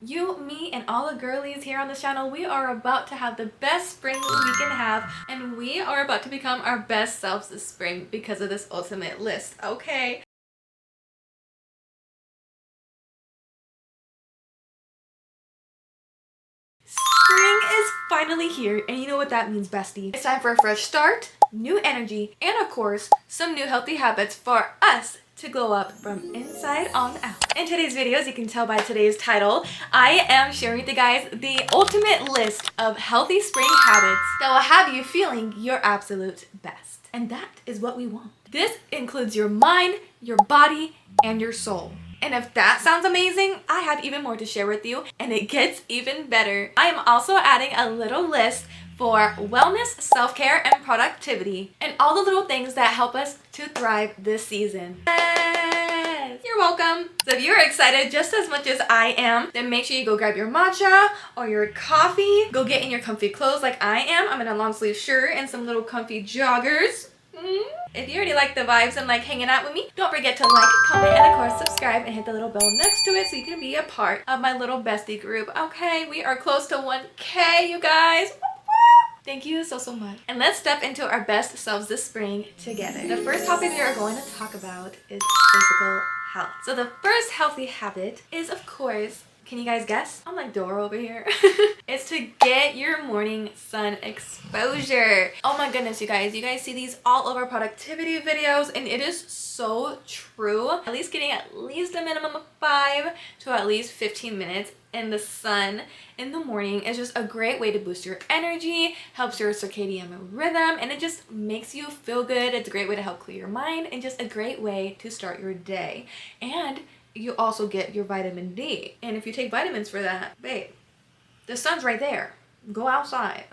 You, me, and all the girlies here on the channel, we are about to have the best spring we can have, and we are about to become our best selves this spring because of this ultimate list, okay? Spring is finally here, and you know what that means, bestie. It's time for a fresh start, new energy, and of course, some new healthy habits for us to glow up from inside on out. In today's video, as you can tell by today's title, I am sharing with you guys the ultimate list of healthy spring habits that will have you feeling your absolute best. And that is what we want. This includes your mind, your body, and your soul. And if that sounds amazing, I have even more to share with you, and it gets even better. I am also adding a little list for wellness, self-care, and productivity, and all the little things that help us to thrive this season. Yes! You're welcome. So if you're excited just as much as I am, then make sure you go grab your matcha or your coffee. Go get in your comfy clothes like I am. I'm in a long sleeve shirt and some little comfy joggers. If you already like the vibes and like hanging out with me, don't forget to like, comment, and of course subscribe and hit the little bell next to it so you can be a part of my little bestie group. Okay, we are close to 1K, you guys. Thank you so much. And let's step into our best selves this spring together. The first topic we are going to talk about is physical health. So the first healthy habit is, of course, can you guys guess? I'm like Dora over here. It's to get your morning sun exposure. Oh my goodness, you guys see these all over productivity videos, and it is so true. At least getting at least a minimum of 5 to at least 15 minutes in the sun in the morning is just a great way to boost your energy, helps your circadian rhythm, and it just makes you feel good. It's a great way to help clear your mind and just a great way to start your day. And you also get your vitamin D. And if you take vitamins for that, babe, the sun's right there. Go outside.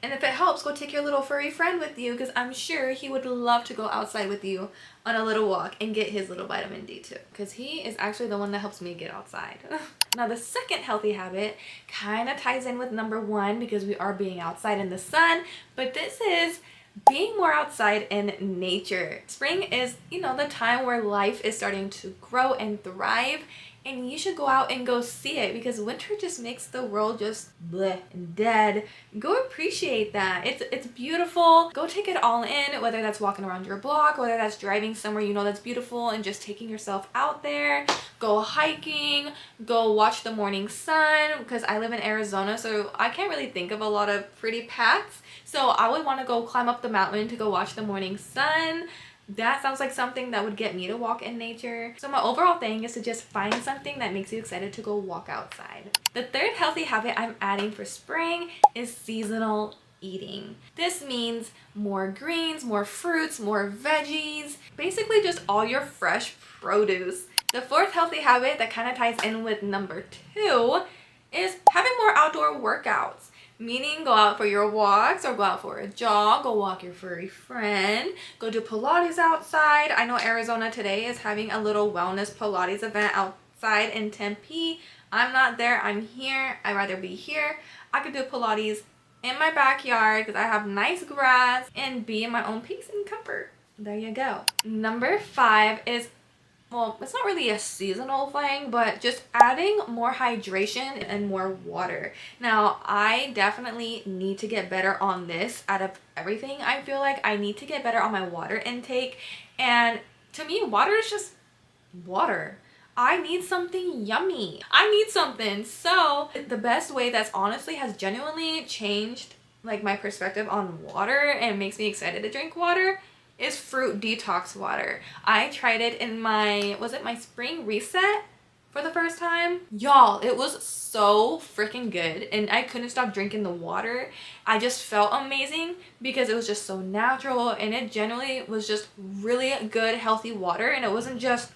And if it helps, go take your little furry friend with you, because I'm sure he would love to go outside with you on a little walk and get his little vitamin D too, because he is actually the one that helps me get outside. Now the second healthy habit kind of ties in with number 1 because we are being outside in the sun, but this is being more outside in nature. Spring is, you know, the time where life is starting to grow and thrive, and you should go out and go see it, because winter just makes the world just bleh and dead. Go appreciate that. It's beautiful. Go take it all in, whether that's walking around your block, whether that's driving somewhere you know that's beautiful and just taking yourself out there. Go hiking, go watch the morning sun, because I live in Arizona, so I can't really think of a lot of pretty paths. So I would want to go climb up the mountain to go watch the morning sun. That sounds like something that would get me to walk in nature. So my overall thing is to just find something that makes you excited to go walk outside. The third healthy habit I'm adding for spring is seasonal eating. This means more greens, more fruits, more veggies, basically just all your fresh produce. The fourth healthy habit that kind of ties in with number 2 is having more outdoor workouts. Meaning go out for your walks or go out for a jog, go walk your furry friend, go do Pilates outside. I know Arizona today is having a little wellness Pilates event outside in Tempe. I'm not there, I'm here. I'd rather be here. I could do Pilates in my backyard because I have nice grass and be in my own peace and comfort. There you go. Number 5 is, well, it's not really a seasonal thing, but just adding more hydration and more water. Now, I definitely need to get better on this. Out of everything, I feel like I need to get better on my water intake. And to me, water is just water. I need something yummy. I need something. So the best way that's honestly has genuinely changed like my perspective on water and makes me excited to drink water is fruit detox water. I tried it in my, was it my spring reset for the first time? Y'all, it was so freaking good, and I couldn't stop drinking the water. I just felt amazing because it was just so natural, and it generally was just really good, healthy water, and it wasn't just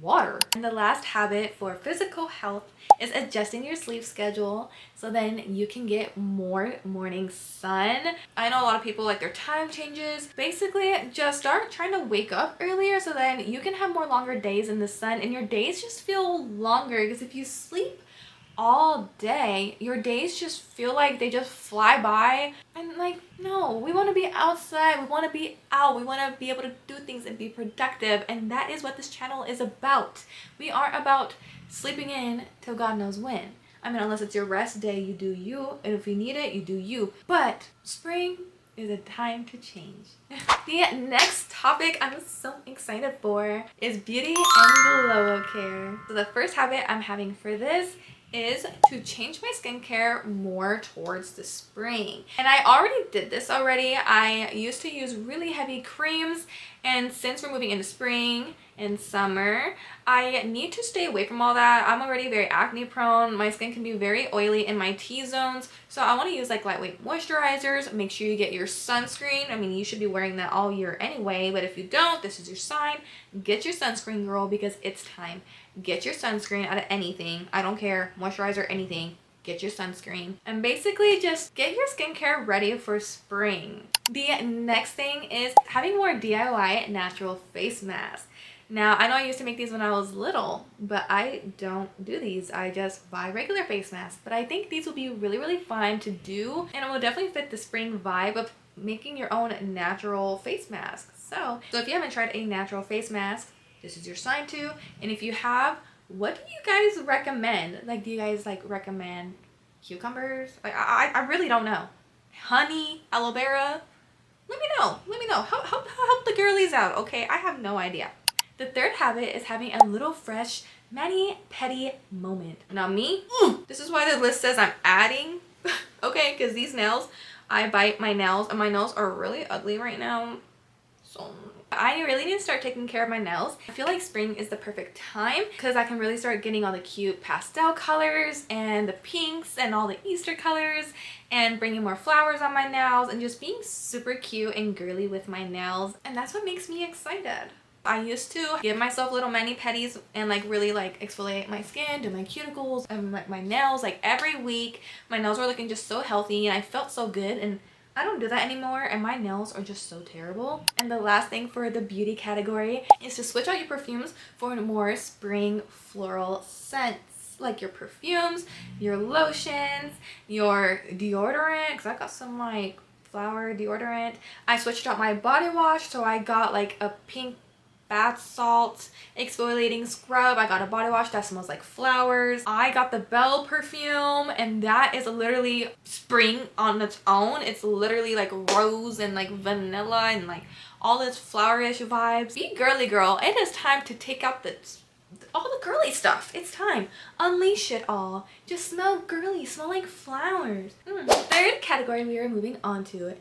water. And the last habit for physical health is adjusting your sleep schedule so then you can get more morning sun. I know a lot of people like their time changes. Basically, just start trying to wake up earlier so then you can have more longer days in the sun and your days just feel longer, because if you sleep all day, your days just feel like they just fly by. And like, no, we want to be outside, we want to be out, we want to be able to do things and be productive, and that is what this channel is about. We aren't about sleeping in till God knows when. I mean, unless it's your rest day, you do you, and if you need it, you do you. But spring is a time to change. The next topic I'm so excited for is beauty and glow care. So the first habit I'm having for this is to change my skincare more towards the spring. And I already did this already. I used to use really heavy creams, and since we're moving into spring and summer, I need to stay away from all that. I'm already very acne prone. My skin can be very oily in my T-zones. So I want to use like lightweight moisturizers. Make sure you get your sunscreen. I mean, you should be wearing that all year anyway, but if you don't, this is your sign. Get your sunscreen, girl, because it's time. Get your sunscreen out of anything. I don't care, moisturizer, anything. Get your sunscreen. And basically just get your skincare ready for spring. The next thing is having more DIY natural face masks. Now, I know I used to make these when I was little, but I don't do these. I just buy regular face masks. But I think these will be really, really fun to do, and it will definitely fit the spring vibe of making your own natural face mask. So if you haven't tried a natural face mask, this is your sign to. And if you have, what do you guys recommend? Like, do you guys like recommend cucumbers? Like, I really don't know. Honey, aloe vera? Let me know. Let me know. Help the girlies out, okay? I have no idea. The third habit is having a little fresh mani-pedi moment. Now me, this is why the list says I'm adding, okay? Because these nails, I bite my nails, and my nails are really ugly right now. So I really need to start taking care of my nails. I feel like spring is the perfect time because I can really start getting all the cute pastel colors and the pinks and all the Easter colors and bringing more flowers on my nails and just being super cute and girly with my nails. And that's what makes me excited. I used to give myself little mani-pedis and like really like exfoliate my skin, do my cuticles and like my nails like every week. My nails were looking just so healthy and I felt so good, and I don't do that anymore, and my nails are just so terrible. And the last thing for the beauty category is to switch out your perfumes for more spring floral scents, like your perfumes, your lotions, your deodorant, because I got some like flower deodorant. I switched out my body wash, so I got like a pink bath salt exfoliating scrub. I got a body wash that smells like flowers. I got the Belle perfume, and that is literally spring on its own. It's literally like rose and like vanilla and like all this flowerish vibes. Be girly, girl. It is time to take out all the girly stuff. It's time. Unleash it all. Just smell girly. Smell like flowers. Third category we are moving on to is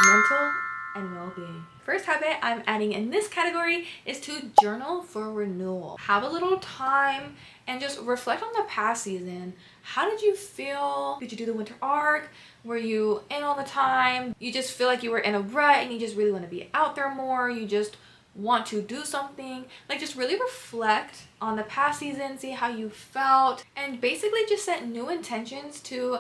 mental and well-being. First habit I'm adding in this category is to journal for renewal. Have a little time and just reflect on the past season. How did you feel? Did you do the winter arc? Were you in all the time? You just feel like you were in a rut and you just really want to be out there more. You just want to do something. Like, just really reflect on the past season, see how you felt, and basically just set new intentions to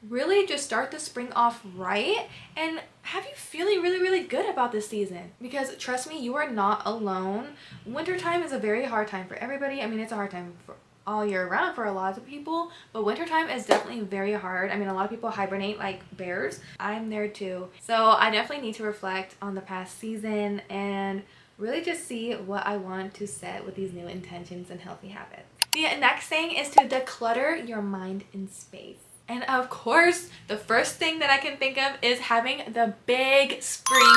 really just start the spring off right and have you feeling really, really good about this season. Because trust me, you are not alone. Wintertime is a very hard time for everybody. I mean, it's a hard time for all year round for a lot of people, but wintertime is definitely very hard. I mean, a lot of people hibernate like bears. I'm there too. So I definitely need to reflect on the past season and really just see what I want to set with these new intentions and healthy habits. The next thing is to declutter your mind and space. And of course, the first thing that I can think of is having the big spring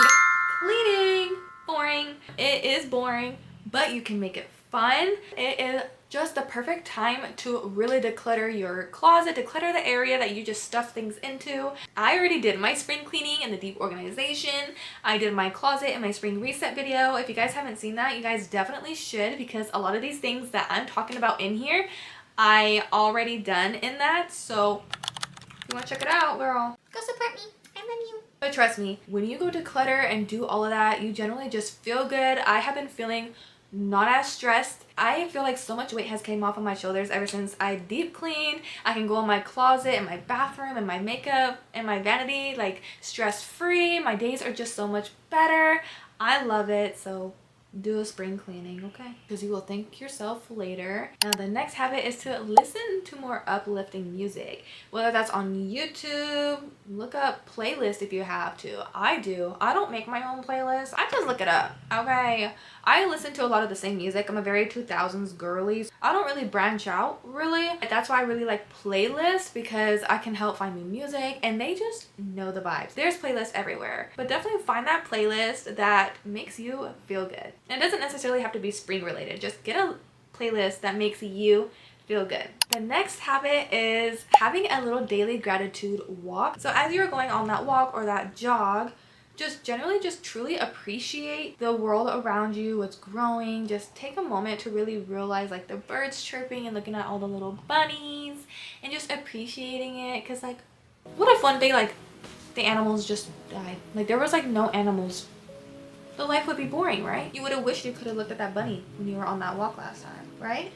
cleaning. Boring. It is boring, but you can make it fun. It is just the perfect time to really declutter your closet, declutter the area that you just stuff things into. I already did my spring cleaning and the deep organization. I did my closet in my spring reset video. If you guys haven't seen that, you guys definitely should, because a lot of these things that I'm talking about in here, I already done in that. So if you want to check it out, girl, go support me. I love you. But trust me, when you go declutter and do all of that, you generally just feel good. I have been feeling not as stressed. I feel like so much weight has came off of my shoulders ever since I deep cleaned. I can go in my closet and my bathroom and my makeup and my vanity like stress free. My days are just so much better. I love it. So do a spring cleaning, okay? Because you will thank yourself later. Now the next habit is to listen to more uplifting music, whether that's on YouTube. Look up playlists if you have to. I do. I don't make my own playlist. I just look it up, okay? I listen to a lot of the same music. I'm a very 2000s girly. I don't really branch out, really. That's why I really like playlists, because I can help find new music and they just know the vibes. There's playlists everywhere, but definitely find that playlist that makes you feel good. And it doesn't necessarily have to be spring related. Just get a playlist that makes you feel good. The next habit is having a little daily gratitude walk. So as you're going on that walk or that jog, just generally just truly appreciate the world around you, what's growing. Just take a moment to really realize like the birds chirping and looking at all the little bunnies and just appreciating it. Because like, what if one day like the animals just died? Like there was like no animals. The life would be boring, right? You would have wished you could have looked at that bunny when you were on that walk last time, right?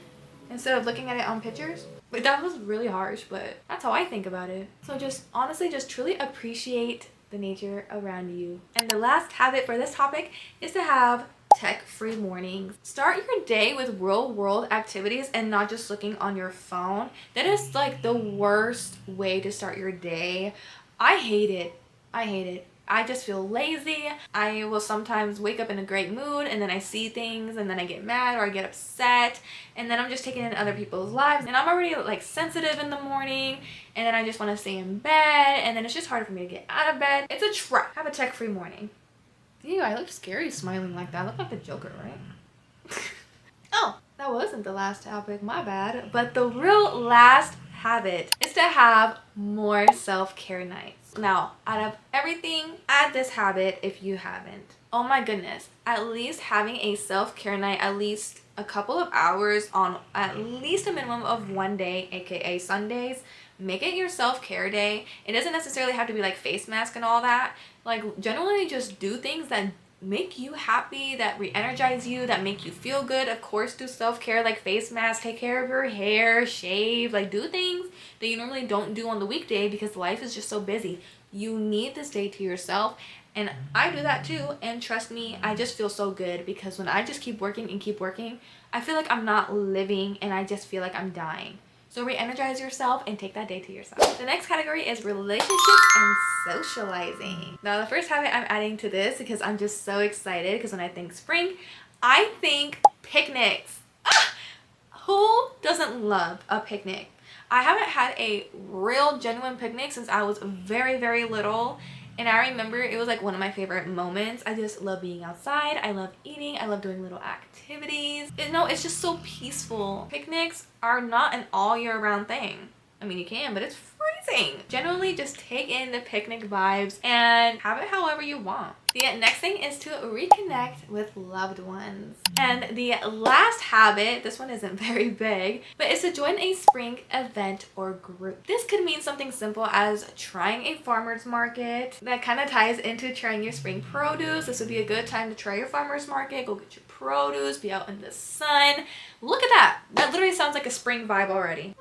Instead of looking at it on pictures. But that was really harsh, but that's how I think about it. So just honestly, just truly appreciate the nature around you. And the last habit for this topic is to have tech-free mornings. Start your day with real world activities and not just looking on your phone. That is like the worst way to start your day. I hate it. I hate it. I just feel lazy. I will sometimes wake up in a great mood and then I see things and then I get mad or I get upset and then I'm just taking in other people's lives and I'm already like sensitive in the morning and then I just want to stay in bed and then it's just harder for me to get out of bed. It's a trap. Have a tech-free morning. Ew, I look scary smiling like that. I look like the Joker, right? Oh, that wasn't the last topic, my bad. But the real last habit is to have more self-care nights. Now, out of everything, add this habit if you haven't. Oh my goodness, at least having a self-care night, at least a couple of hours on at least a minimum of one day, aka Sundays. Make it your self-care day. It doesn't necessarily have to be like face mask and all that. Like generally just do things that make you happy, that re-energize you, that make you feel good. Of course, do self-care like face mask, take care of your hair, shave, like do things that you normally don't do on the weekday because life is just so busy. You need this day to yourself. And I do that too. And trust me, I just feel so good because when I just keep working and keep working, I feel like I'm not living and I just feel like I'm dying. So re-energize yourself and take that day to yourself. The next category is relationships and socializing. Now the first habit I'm adding to this because I'm just so excited because when I think spring, I think picnics. Who doesn't love a picnic? I haven't had a real genuine picnic since I was very, very little. And I remember it was like one of my favorite moments. I just love being outside. I love eating. I love doing little activities. It's just so peaceful. Picnics are not an all year round thing. I mean, you can, but it's freezing. Generally, just take in the picnic vibes and have it however you want. The next thing is to reconnect with loved ones. And the last habit, this one isn't very big, but is to join a spring event or group. This could mean something simple as trying a farmer's market. That kind of ties into trying your spring produce. This would be a good time to try your farmer's market, go get your produce, be out in the sun. Look at that. That literally sounds like a spring vibe already.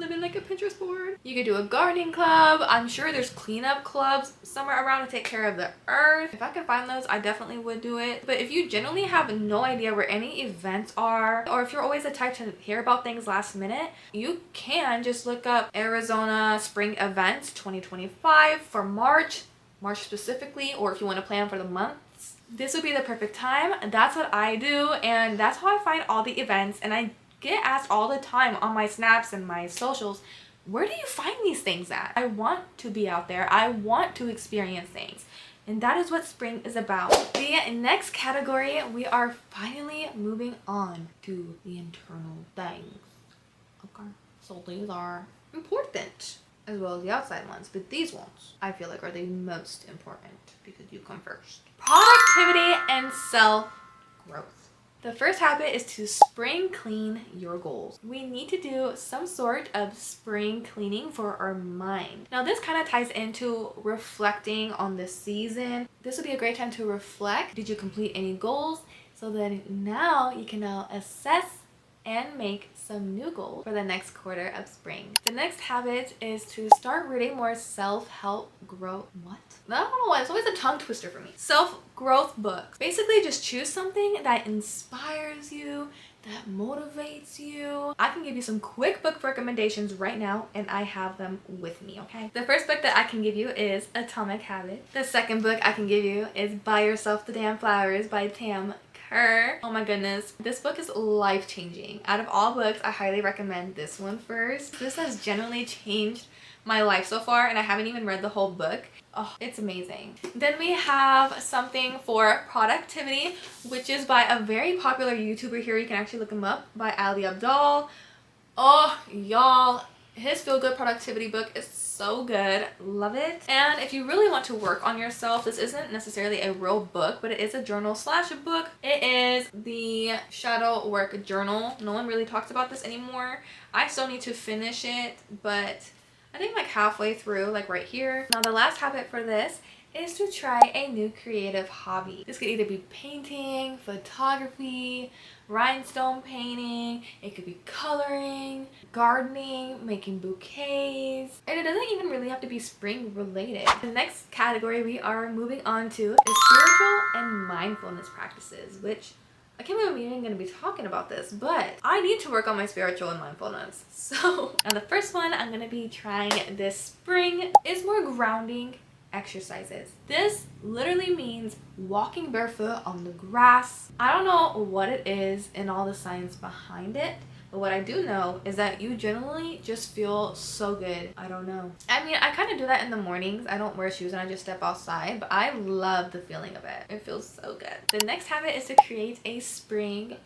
Living like a Pinterest board. You could do a gardening club. I'm sure there's cleanup clubs somewhere around to take care of the earth. If I could find those, I definitely would do it. But if you generally have no idea where any events are, or if you're always the type to hear about things last minute, you can just look up Arizona Spring Events 2025 for March specifically, or if you want to plan for the months. This would be the perfect time. That's what I do, and that's how I find all the events. And I get asked all the time on my snaps and my socials, where do you find these things at? I want to be out there. I want to experience things. And that is what spring is about. The next category, we are finally moving on to the internal things. Okay. So these are important as well as the outside ones, but these ones I feel like are the most important because you come first. Productivity and self-growth. The first habit is to spring clean your goals. We need to do some sort of spring cleaning for our mind. Now this kind of ties into reflecting on the season. This would be a great time to reflect. Did you complete any goals? So then now you can assess and make some new goals for the next quarter of spring. The next habit is to start reading more self-help growth. What? I don't know why, it's always a tongue twister for me. Self-growth books. Basically just choose something that inspires you, that motivates you. I can give you some quick book recommendations right now, and I have them with me, okay? The first book that I can give you is Atomic Habits. The second book I can give you is Buy Yourself the Damn Flowers by Tam. Oh my goodness, this book is life-changing. Out of all books, I highly recommend this one first. This has genuinely changed my life so far, and I haven't even read the whole book. Oh, it's amazing. Then we have something for productivity, which is by a very popular YouTuber here. You can actually look him up, by Ali Abdal. Oh, y'all, his feel-good productivity book is so good. Love it. And if you really want to work on yourself, this isn't necessarily a real book, but it is a journal slash a book. It is the Shadow Work Journal. No one really talks about this anymore. I still need to finish it, but I think like halfway through, like right here. Now the last habit for this is to try a new creative hobby. This could either be painting, photography, rhinestone painting, it could be coloring, gardening, making bouquets, and it doesn't even really have to be spring related. The next category we are moving on to is spiritual and mindfulness practices, which I can't believe I'm even going to be talking about this, but I need to work on my spiritual and mindfulness. So now the first one I'm going to be trying this spring is more grounding exercises. This literally means walking barefoot on the grass. I don't know what it is and all the science behind it, but what I do know is that you generally just feel so good. I don't know. I mean, I kind of do that in the mornings. I don't wear shoes and I just step outside, but I love the feeling of it. It feels so good. The next habit is to create a spring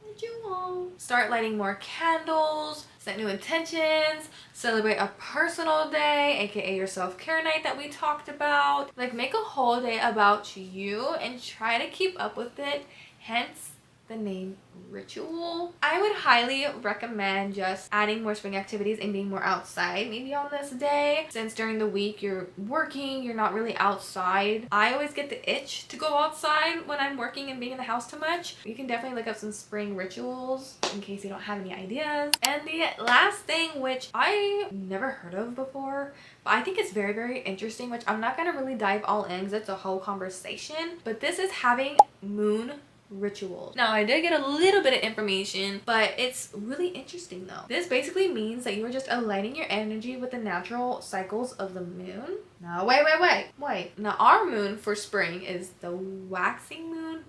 ritual. Start lighting more candles, set new intentions, celebrate a personal day, aka your self-care night that we talked about. Like, make a whole day about you and try to keep up with it, hence the name ritual. I would highly recommend just adding more spring activities and being more outside maybe on this day, since during the week you're working, you're not really outside. I always get the itch to go outside when I'm working and being in the house too much. You can definitely look up some spring rituals in case you don't have any ideas. And the last thing, which I never heard of before, but I think it's very, very interesting, which I'm not gonna really dive all in because it's a whole conversation, but this is having moon rituals. Now I did get a little bit of information, but it's really interesting though. This basically means that you are just aligning your energy with the natural cycles of the moon. Now wait. Now our moon for spring is the waxing moon,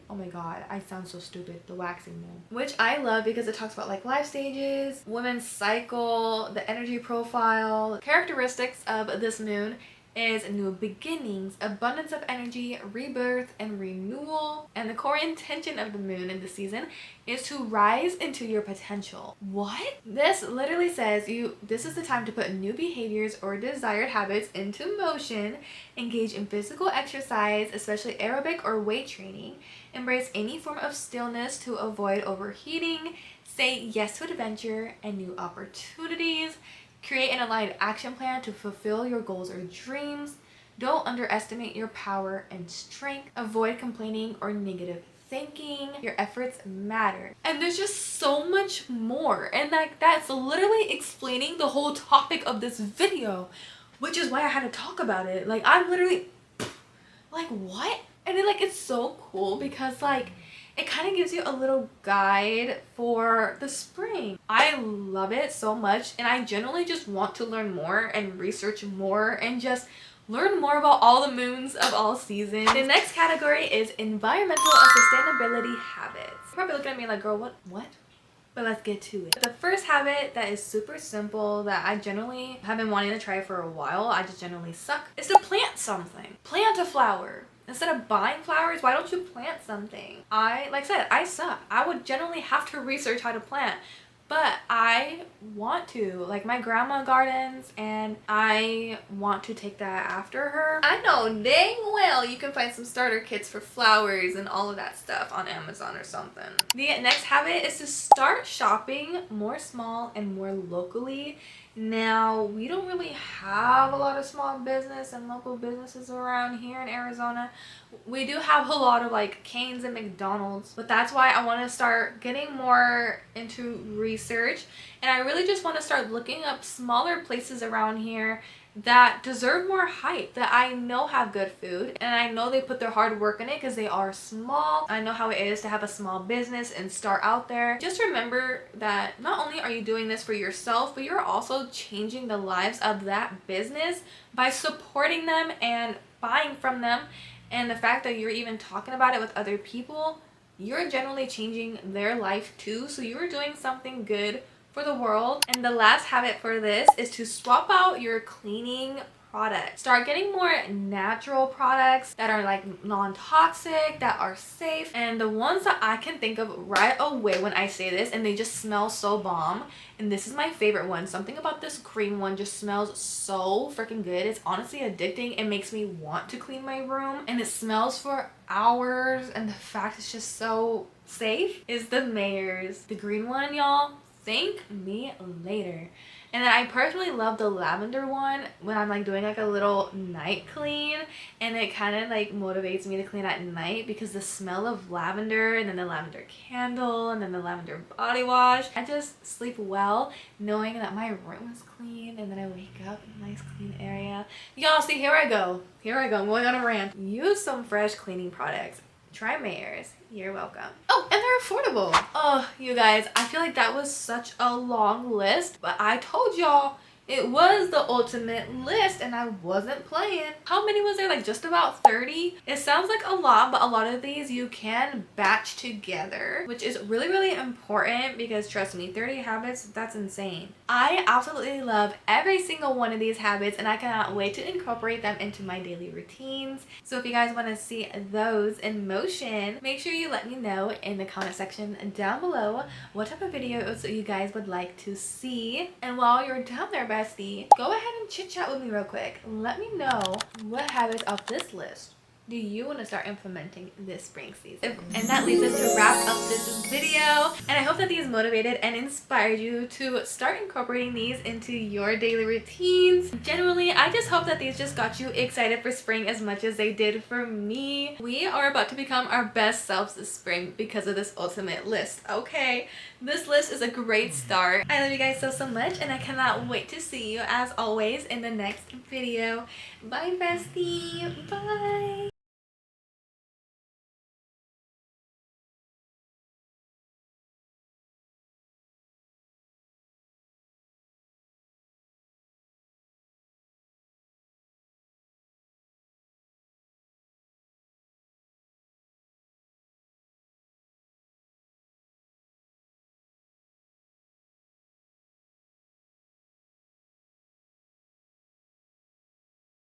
oh my god, I sound so stupid. The waxing moon, which I love because it talks about like life stages, women's cycle, the energy profile. Characteristics of this moon is new beginnings, abundance of energy, rebirth, and renewal. And the core intention of the moon in the season is to rise into your potential. What? This literally says this is the time to put new behaviors or desired habits into motion, engage in physical exercise, especially aerobic or weight training, embrace any form of stillness to avoid overheating, say yes to adventure and new opportunities, create an aligned action plan to fulfill your goals or dreams. Don't underestimate your power and strength. Avoid complaining or negative thinking. Your efforts matter. And there's just so much more. And like, that's literally explaining the whole topic of this video, which is why I had to talk about it. Like, I'm literally like, what? And then like, it's so cool because like, it kind of gives you a little guide for the spring. I love it so much, and I generally just want to learn more and research more and just learn more about all the moons of all seasons. The next category is environmental and sustainability habits. You're probably looking at me like, girl, what? But let's get to it. The first habit that is super simple that I generally have been wanting to try for a while, I just generally suck, is to plant something. Plant a flower. Instead of buying flowers, why don't you plant something? Like I said, I suck. I would generally have to research how to plant, but I want to. Like, my grandma gardens, and I want to take that after her. I know dang well you can find some starter kits for flowers and all of that stuff on Amazon or something. The next habit is to start shopping more small and more locally. Now, we don't really have a lot of small business and local businesses around here in Arizona. We do have a lot of like Cane's and McDonald's, but that's why I want to start getting more into research, and I really just want to start looking up smaller places around here that deserve more hype, that I know have good food, and I know they put their hard work in it because they are small. I know how it is to have a small business and start out there. Just remember that not only are you doing this for yourself, but you're also changing the lives of that business by supporting them and buying from them. And the fact that you're even talking about it with other people, you're generally changing their life too. So you're doing something good for the world. And the last habit for this is to swap out your cleaning products. Start getting more natural products that are like non-toxic, that are safe. And the ones that I can think of right away when I say this, and they just smell so bomb, and this is my favorite one. Something about this green one just smells so freaking good. It's honestly addicting. It makes me want to clean my room, and it smells for hours, and the fact it's just so safe is the Mayors. The green one, y'all. Thank me later. And then I personally love the lavender one when I'm like doing like a little night clean, and it kind of like motivates me to clean at night because the smell of lavender, and then the lavender candle, and then the lavender body wash. I just sleep well knowing that my room is clean, and then I wake up in a nice clean area. Y'all see, here I go. I'm going on a rant. Use some fresh cleaning products. Try Mayors. You're welcome. Oh, and they're affordable. Oh, you guys, I feel like that was such a long list, but I told y'all it was the ultimate list, and I wasn't playing. How many was there? Like just about 30? It sounds like a lot, but a lot of these you can batch together, which is really, really important because trust me, 30 habits, that's insane. I absolutely love every single one of these habits, and I cannot wait to incorporate them into my daily routines. So if you guys want to see those in motion, make sure you let me know in the comment section down below what type of videos you guys would like to see. And while you're down there, bestie, go ahead and chit chat with me real quick. Let me know what habits off this list do you want to start implementing this spring season. And that leads us to wrap up this video, and I hope that these motivated and inspired you to start incorporating these into your daily routines. Generally, I just hope that these just got you excited for spring as much as they did for me. We are about to become our best selves this spring because of this ultimate list, okay? This list is a great start. I love you guys so much, and I cannot wait to see you as always in the next video. Bye, bestie. Bye.